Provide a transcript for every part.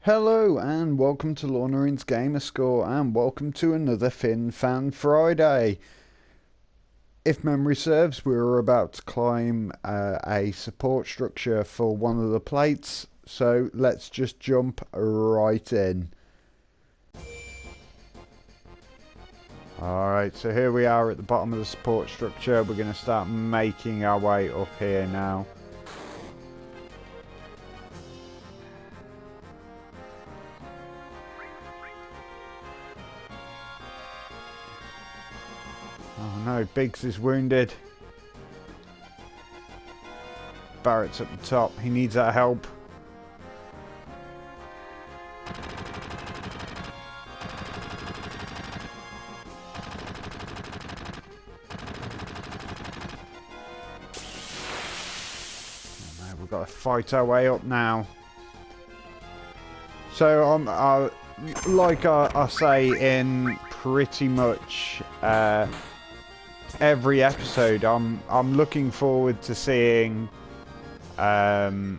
Hello and welcome to Launerin's Gamerscore and welcome to another Fin Fan Friday. If memory serves, we were about to climb a support structure for one of the plates, so let's just jump right in. Alright, so here we are at the bottom of the support structure. We're going to start making our way up here now. Oh no, Biggs is wounded. Barrett's at the top. He needs our help. Oh no, we've got to fight our way up now. So like I say in pretty much every episode, I'm looking forward to seeing how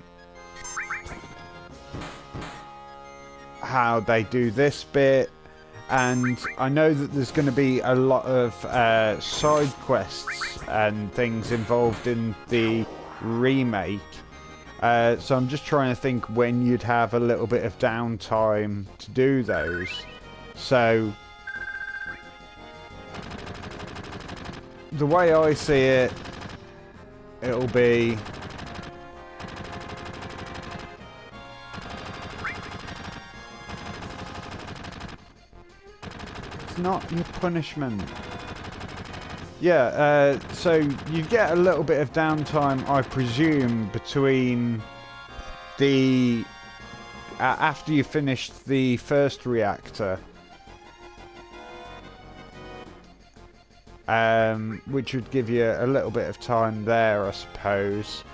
they do this bit, and I know that there's going to be a lot of side quests and things involved in the remake. So I'm just trying to think when you'd have a little bit of downtime to do those. So the way I see it, it'll be it's not your punishment. Yeah, so you get a little bit of downtime, I presume, between the after you finished the first reactor, which would give you a little bit of time there, I suppose.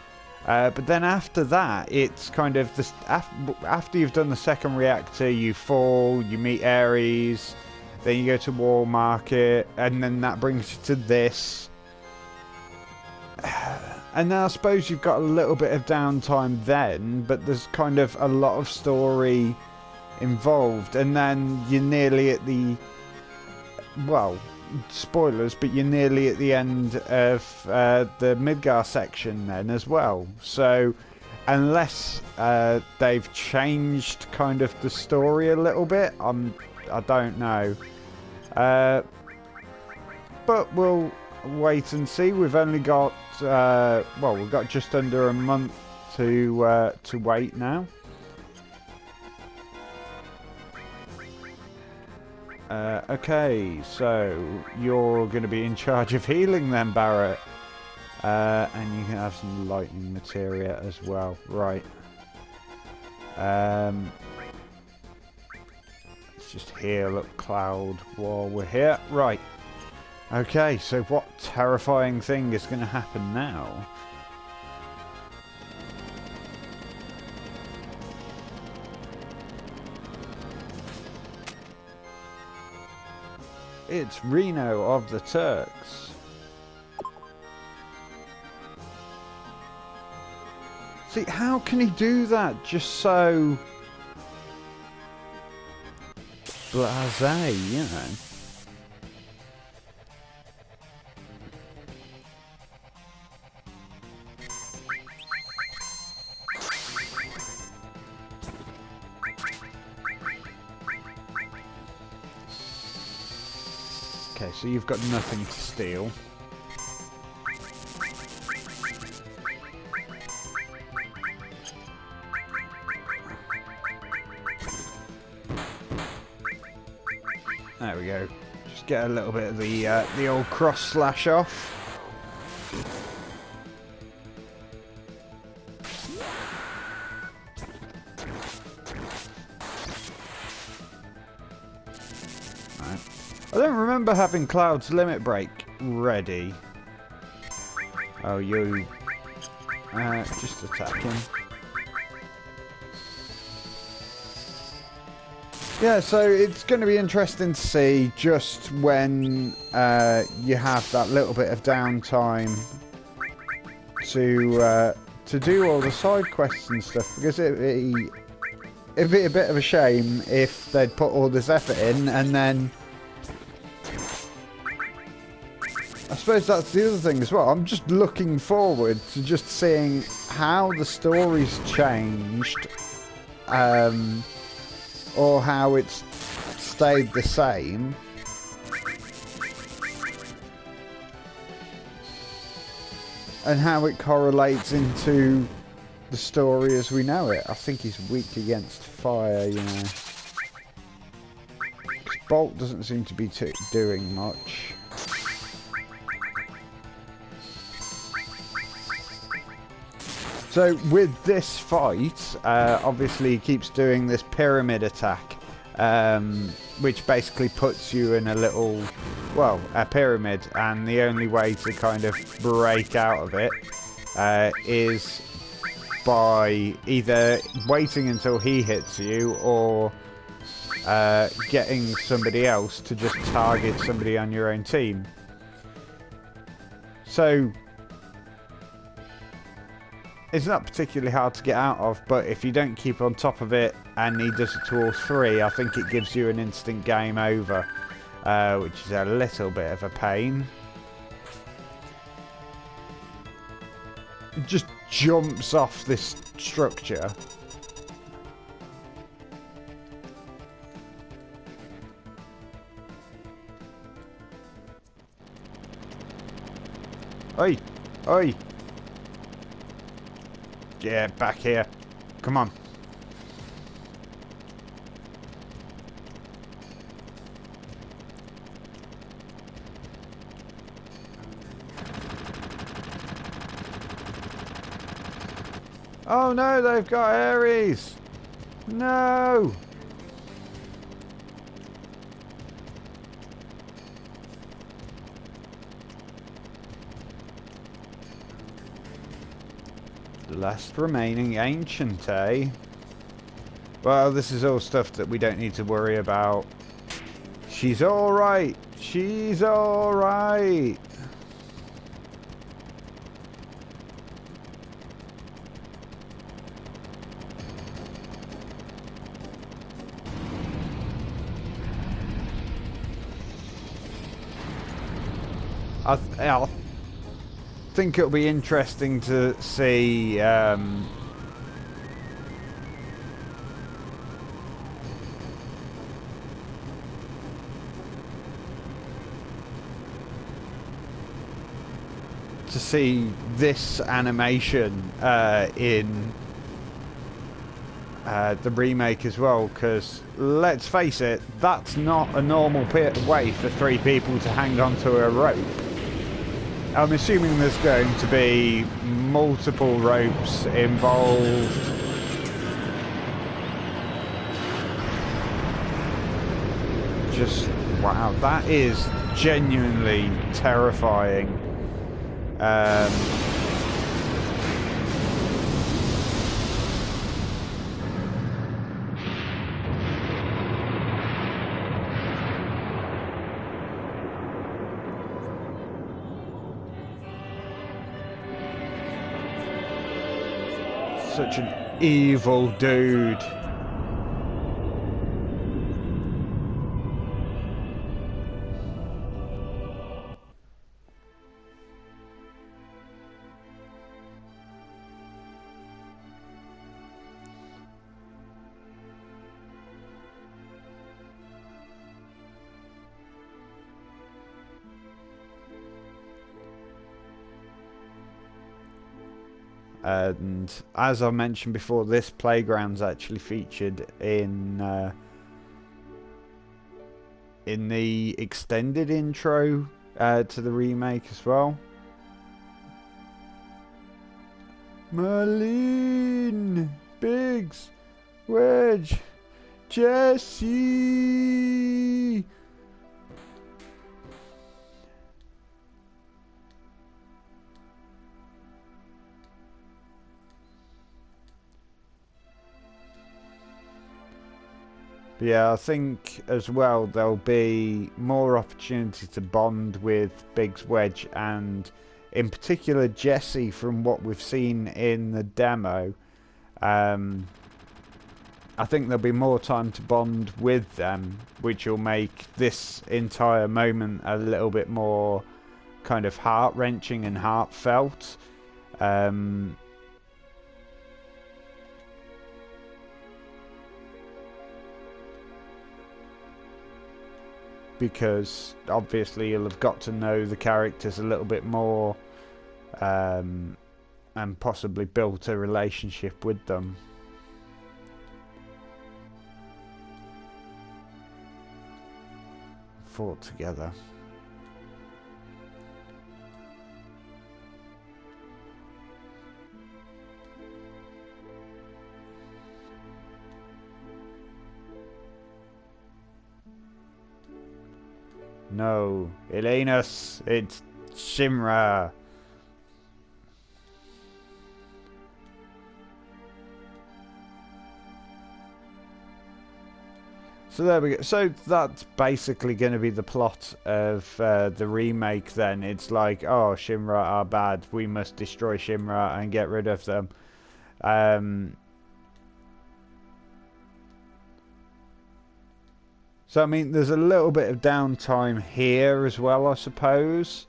But then after that, it's kind of this. After you've done the second reactor, you fall, you meet Ares. Then you go to Wall Market, and then that brings you to this. And then I suppose you've got a little bit of downtime then, but there's kind of a lot of story involved. And then you're nearly at the... well, spoilers, but you're nearly at the end of the Midgar section then as well. So, unless they've changed kind of the story a little bit, I don't know. But we'll wait and see. We've only got well, we've got just under a month to wait now. Okay, so you're going to be in charge of healing then, Barrett, and you can have some lightning materia as well, right? Just heal up Cloud while we're here. Right. Okay, so what terrifying thing is going to happen now? It's Reno of the Turks. See, how can he do that just so... blasé, you know. Okay, so you've got nothing to steal. There we go. Just get a little bit of the old cross slash off. Right. I don't remember having Cloud's limit break ready. Oh, you just attack him. Yeah, so it's going to be interesting to see just when you have that little bit of downtime to do all the side quests and stuff, because it'd be it'd be a bit of a shame if they'd put all this effort in and then... I suppose that's the other thing as well. I'm just looking forward to just seeing how the story's changed, or how it's stayed the same. And how it correlates into the story as we know it. I think he's weak against fire, you know. 'Cause Bolt doesn't seem to be doing much. So with this fight, obviously he keeps doing this pyramid attack, which basically puts you in a little, well, a pyramid, and the only way to kind of break out of it is by either waiting until he hits you or getting somebody else to just target somebody on your own team. So it's not particularly hard to get out of, but if you don't keep on top of it and he does it to all three, I think it gives you an instant game over, which is a little bit of a pain. It just jumps off this structure. Oi! Oi! Get back here. Come on. Oh no, they've got Ares. No. Last remaining ancient, eh? Well, this is all stuff that we don't need to worry about. She's alright. She's alright. I think it'll be interesting to see this animation in the remake as well, because let's face it, that's not a normal way for three people to hang onto a rope. I'm assuming there's going to be multiple ropes involved. Just, wow, that is genuinely terrifying. Such an evil dude. And as I mentioned before, this playground's actually featured in the extended intro to the remake as well. Marlene, Biggs, Wedge, Jesse. But yeah, I think as well there'll be more opportunity to bond with Biggs, Wedge, and in particular Jesse from what we've seen in the demo. I think there'll be more time to bond with them, which will make this entire moment a little bit more kind of heart-wrenching and heartfelt. Because obviously you'll have got to know the characters a little bit more, and possibly built a relationship with them. Fought together. No, Elenus, it's Shinra. So there we go. So that's basically going to be the plot of the remake then. It's like, oh, Shinra are bad. We must destroy Shinra and get rid of them. So, I mean, there's a little bit of downtime here as well, I suppose.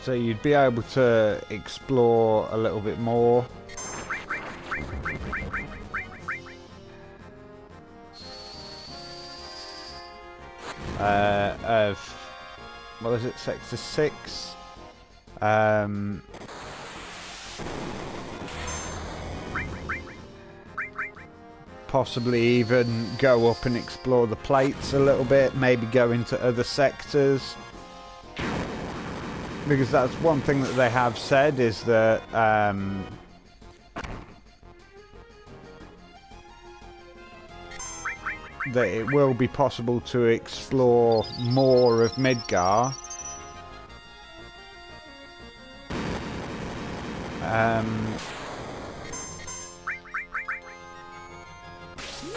So you'd be able to explore a little bit more. Of, what is it, Sector 6? Possibly even go up and explore the plates a little bit, maybe go into other sectors. Because that's one thing that they have said, is that that it will be possible to explore more of Midgar.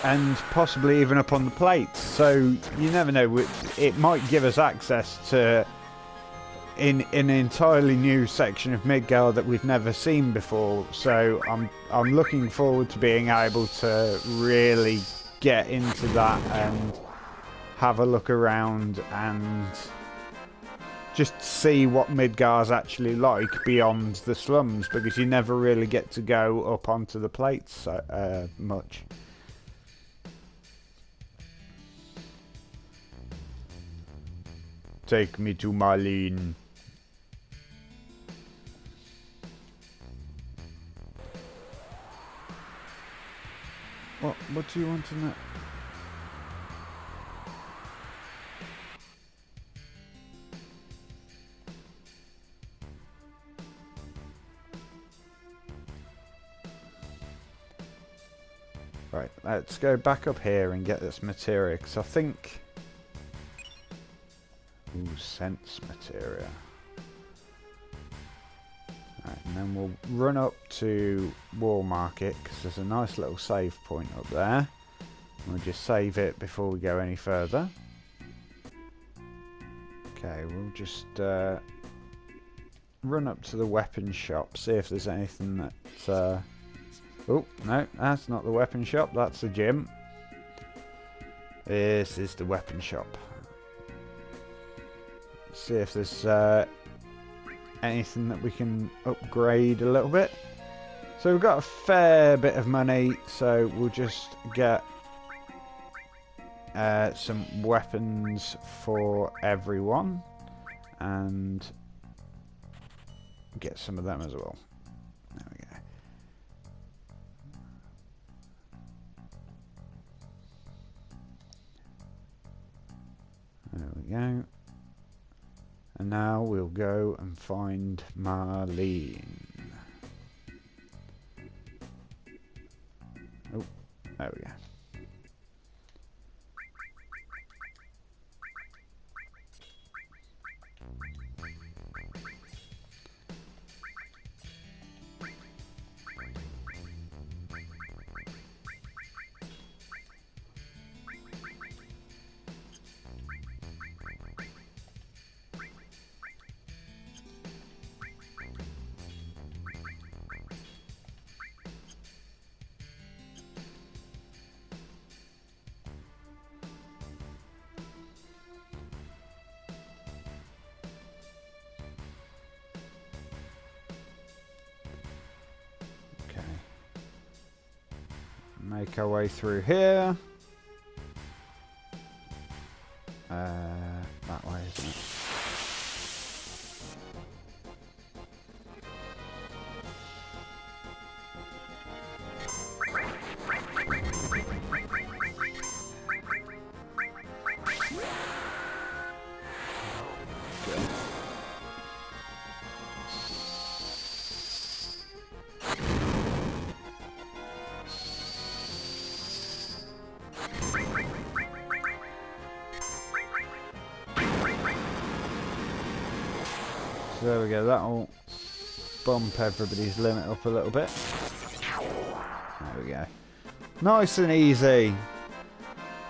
And possibly even up on the plates. So you never know, it might give us access to in an entirely new section of Midgar that we've never seen before. So I'm looking forward to being able to really get into that and have a look around and just see what Midgar's actually like beyond the slums, because you never really get to go up onto the plates much. Take me to Marlene. What do you want to know? Right, let's go back up here and get this materia, because I think... Ooh, sense materia. Right, and then we'll run up to War Market, because there's a nice little save point up there. We'll just save it before we go any further. Okay, we'll just run up to the weapon shop, see if there's anything that... Oh, no, that's not the weapon shop, that's the gym. This is the weapon shop. See if there's anything that we can upgrade a little bit. So we've got a fair bit of money, so we'll just get some weapons for everyone and get some of them as well. There we go. There we go. And now we'll go and find Marlene. Oh, there we go. make our way through here. That way, isn't it? So there we go, that'll bump everybody's limit up a little bit. There we go. Nice and easy.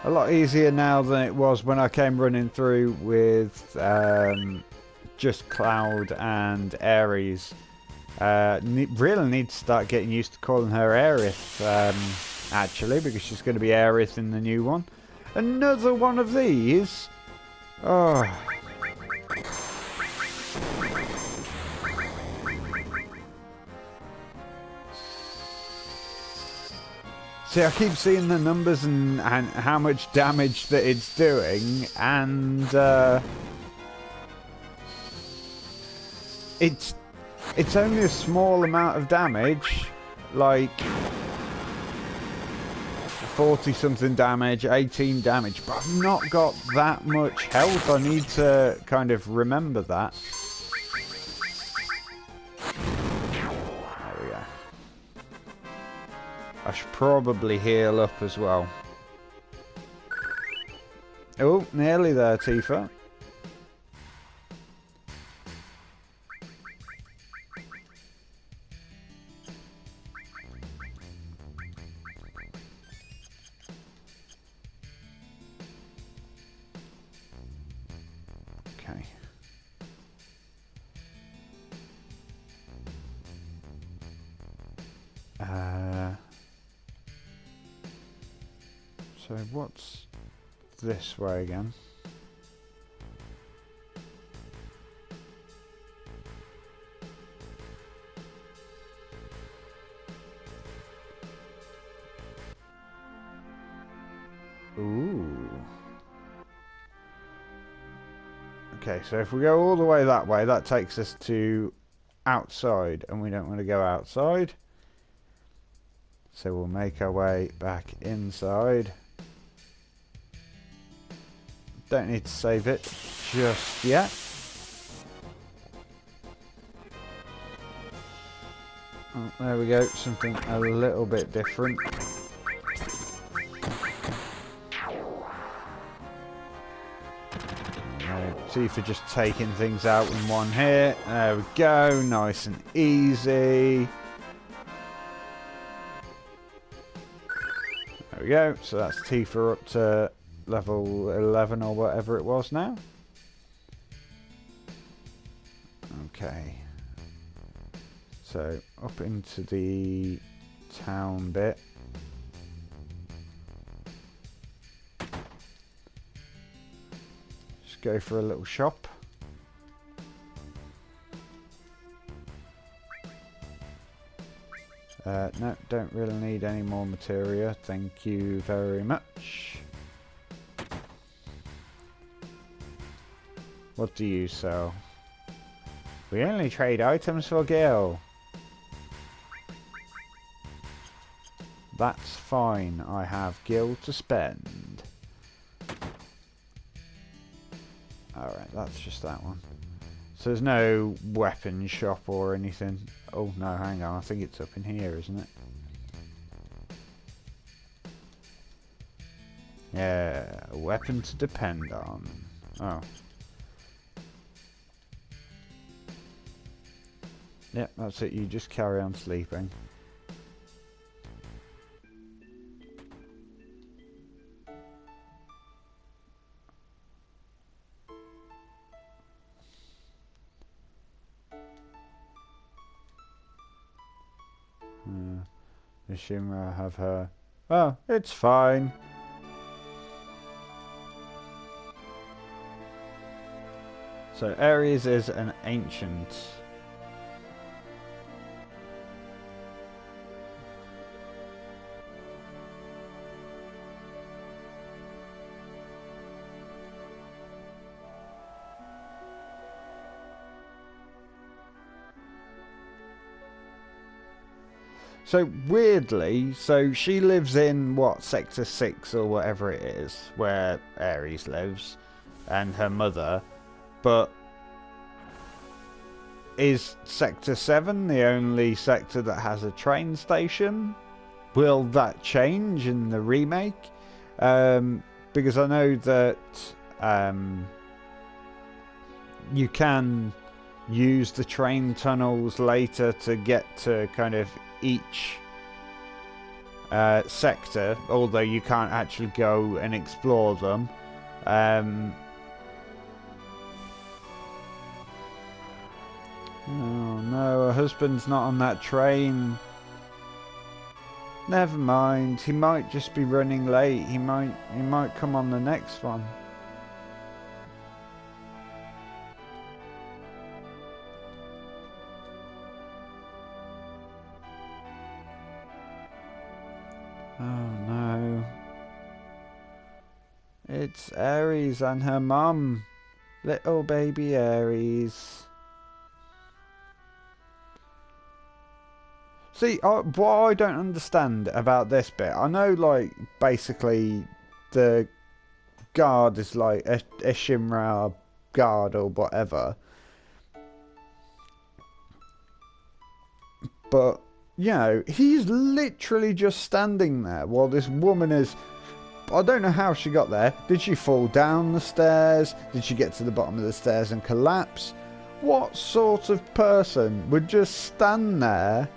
A lot easier now than it was when I came running through with just Cloud and Ares. Really need to start getting used to calling her Aerith, actually, because she's going to be Aerith in the new one. Another one of these? Oh... See, I keep seeing the numbers and how much damage that it's doing, and it's only a small amount of damage, like 40 something damage, 18 damage, but I've not got that much health. I need to kind of remember that. I should probably heal up as well. Oh, nearly there, Tifa. Okay. So what's this way again? Ooh. Okay, so if we go all the way that way, that takes us to outside, and we don't want to go outside. So we'll make our way back inside. Don't need to save it just yet. Oh, there we go, something a little bit different. Tifa just taking things out in one hit. There we go, nice and easy. There we go, so that's Tifa up to level 11 or whatever it was now. Okay. So, up into the town bit. Just go for a little shop. No, don't really need any more materia. Thank you very much. What do you sell? We only trade items for Gil. That's fine. I have Gil to spend. Alright, that's just that one. So there's no weapon shop or anything. Oh no, hang on. I think it's up in here, isn't it? Yeah, a weapon to depend on. Oh. Yep, that's it. You just carry on sleeping. The Shinra have her. Oh, it's fine. So Ares is an ancient. So weirdly, so she lives in what, Sector 6 or whatever it is, where Ares lives, and her mother, but is Sector 7 the only sector that has a train station? Will that change in the remake? Because I know that you can use the train tunnels later to get to kind of each sector, although you can't actually go and explore them. Oh no, her husband's not on that train. Never mind, he might just be running late. He might come on the next one. Oh no. It's Ares and her mum. Little baby Ares. See, what I don't understand about this bit, I know, like, basically the guard is like a Shinra guard or whatever. But, you know, he's literally just standing there while this woman is... I don't know how she got there. Did she fall down the stairs? Did she get to the bottom of the stairs and collapse? What sort of person would just stand there?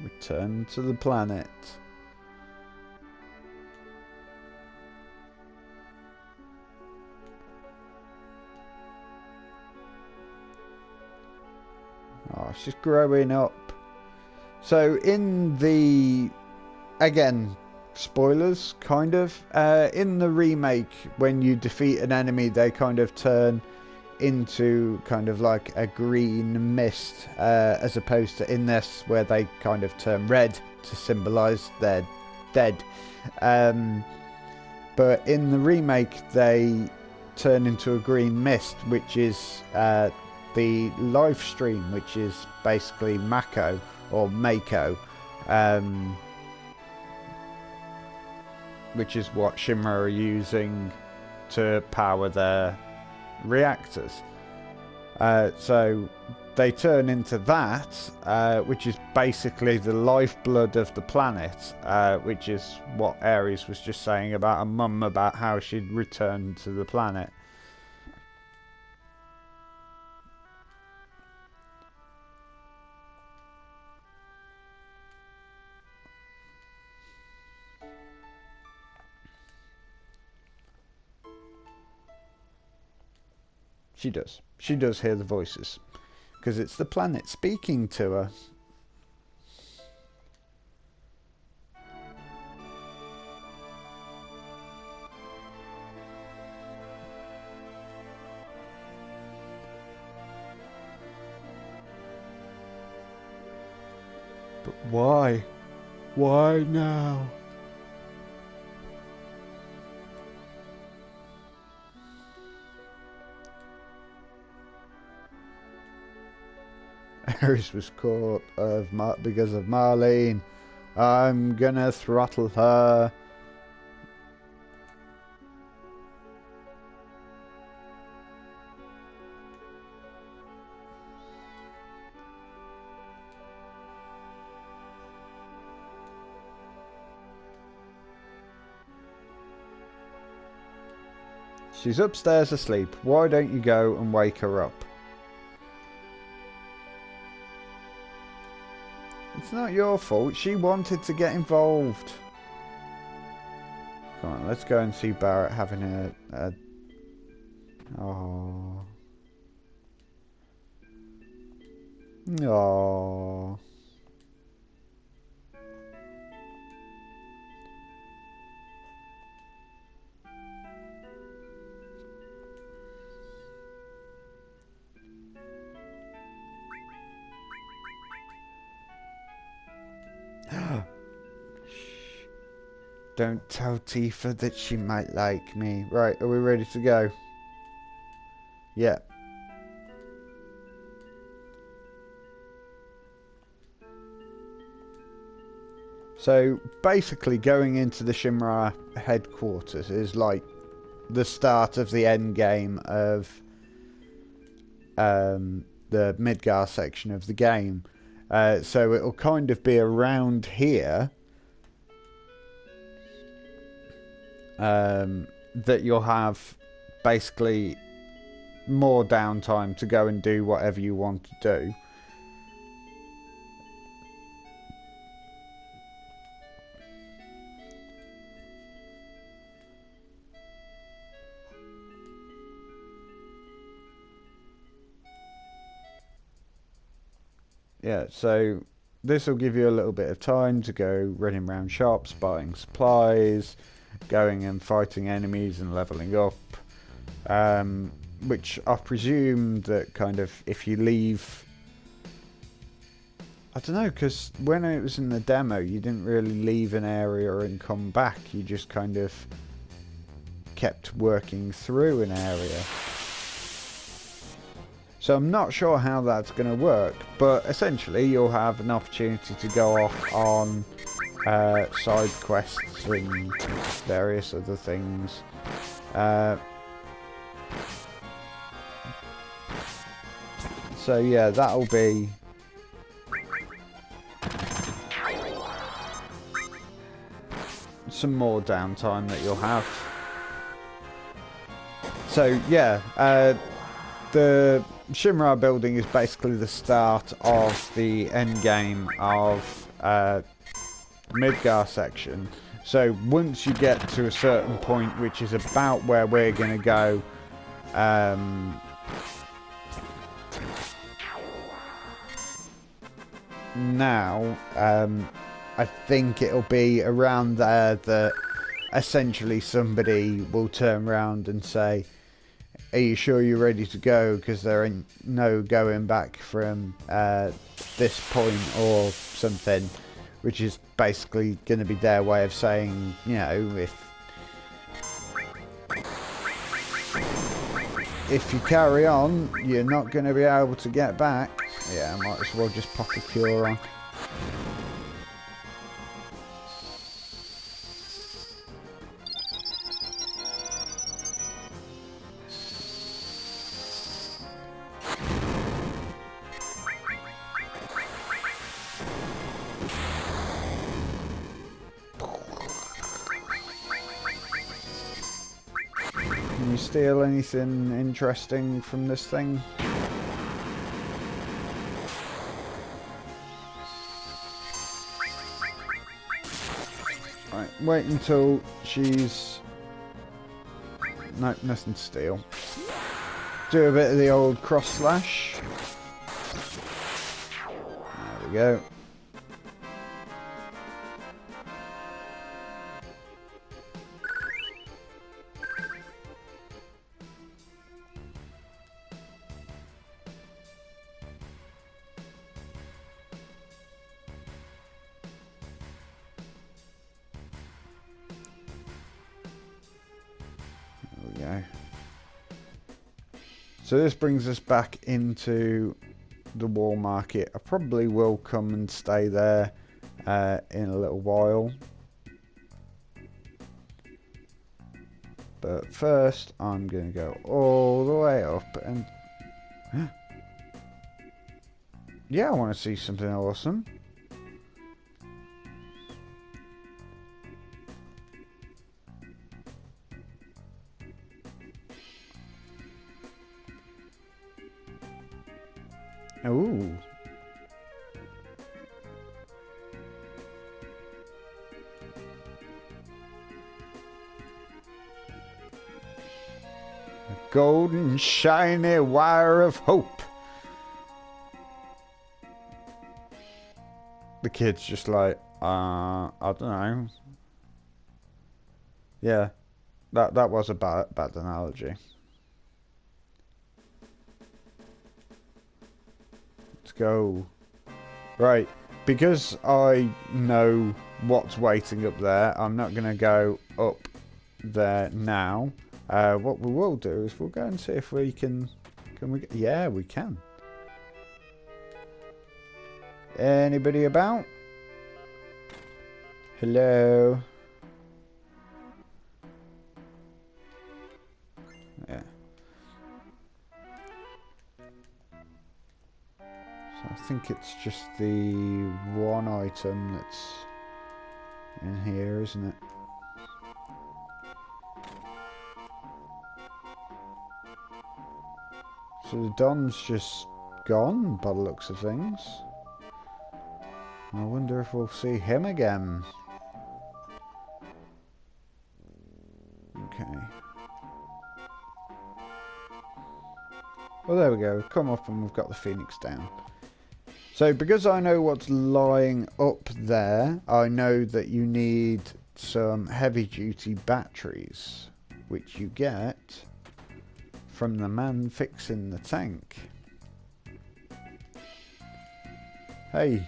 Return to the planet. Oh, she's growing up. So in the... Again, spoilers, kind of. In the remake, when you defeat an enemy, they kind of turn into kind of like a green mist, as opposed to in this where they kind of turn red to symbolise they're dead. But in the remake they turn into a green mist, which is the live stream, which is basically Mako or Mako, which is what Shinra are using to power their reactors. So they turn into that, which is basically the lifeblood of the planet, which is what Ares was just saying about a mum, about how she'd returned to the planet. She does. She does hear the voices. Because it's the planet speaking to her. But why? Why now? Ares was caught because of Marlene. I'm gonna throttle her. She's upstairs asleep. Why don't you go and wake her up? It's not your fault. She wanted to get involved. Come on, let's go and see Barrett having a... Oh. Oh. Don't tell Tifa that she might like me. Right, are we ready to go? Yeah. So basically going into the Shinra headquarters is like the start of the end game of the Midgar section of the game. So it'll kind of be around here that you'll have basically more downtime to go and do whatever you want to do. Yeah, so this will give you a little bit of time to go running around shops, buying supplies, going and fighting enemies and leveling up. Which I presume that kind of if you leave... I don't know, because when it was in the demo, you didn't really leave an area and come back. You just kind of kept working through an area. So I'm not sure how that's going to work, but essentially you'll have an opportunity to go off on side quests and various other things. So yeah, that'll be some more downtime that you'll have. So yeah, the Shinra building is basically the start of the end game of Midgar section. So once you get to a certain point, which is about where we're going to go, now, I think it'll be around there that essentially somebody will turn around and say, are you sure you're ready to go? Because there ain't no going back from this point or something, which is basically going to be their way of saying, you know, if you carry on, you're not going to be able to get back. Yeah, I might as well just pop a cure on. Can you steal anything interesting from this thing? Right, wait until she's... Nope, nothing to steal. Do a bit of the old cross slash. There we go. So this brings us back into the wall market. I probably will come and stay there in a little while. But first I'm going to go all the way up and... yeah, I want to see something awesome. Ooh. A golden shiny wire of hope. The kid's just like, I don't know. Yeah, that was a bad analogy. Go. Right, because I know what's waiting up there, I'm not going to go up there now. What we will do is we'll go and see if we can we? Yeah, we can. Anybody about? Hello? Yeah. So I think it's just the one item that's in here, isn't it? So the Don's just gone by the looks of things. I wonder if we'll see him again. Okay. Well, there we go. We've come up and we've got the Phoenix down. So because I know what's lying up there, I know that you need some heavy duty batteries, which you get from the man fixing the tank. Hey.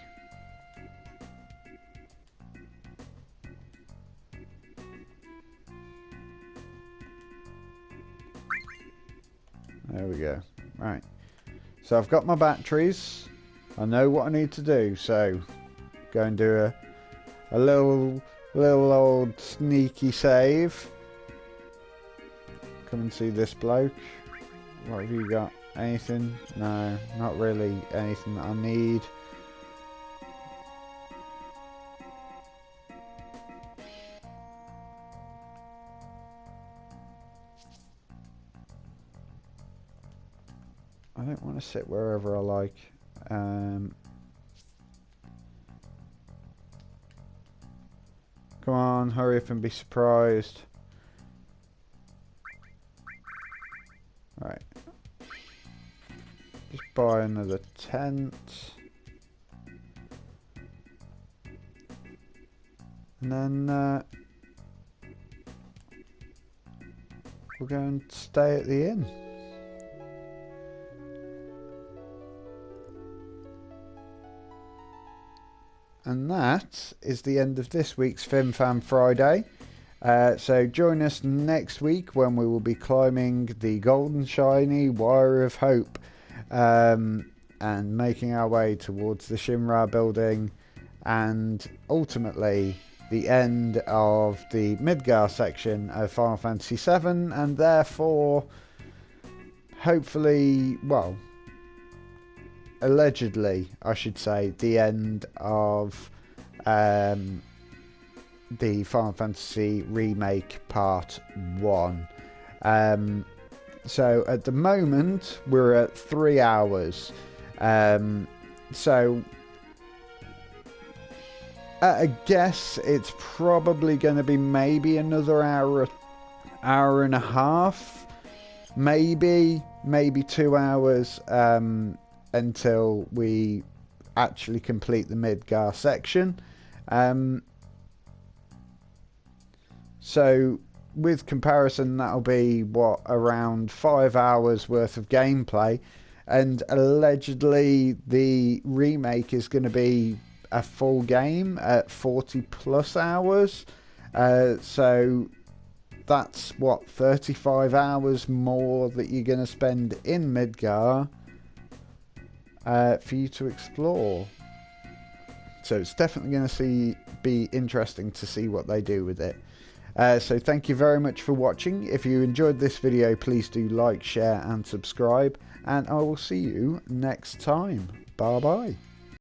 There we go. Right. So I've got my batteries. I know what I need to do. So go and do a little old sneaky save. Come and see this bloke. What have you got? Anything? No, not really anything that I need. I don't want to sit wherever I like. Come on, hurry up and be surprised. Right. Just buy another tent. And then we'll go and stay at the inn. And that is the end of this week's FimFam Friday. So join us next week when we will be climbing the golden shiny Wire of Hope and making our way towards the Shinra building and ultimately the end of the Midgar section of Final Fantasy VII, and therefore hopefully, well, allegedly, I should say, the end of the Final Fantasy Remake Part 1. So at the moment, we're at 3 hours. So at a guess, it's probably going to be maybe another hour and a half. Maybe 2 hours. Until we actually complete the Midgar section. So with comparison, that'll be what, around 5 hours worth of gameplay, and allegedly the remake is going to be a full game at 40 plus hours. So that's what, 35 hours more that you're going to spend in Midgar for you to explore. So it's definitely going to be interesting to see what they do with it. So thank you very much for watching. If you enjoyed this video, please do like, share and subscribe, and I will see you next time. Bye bye.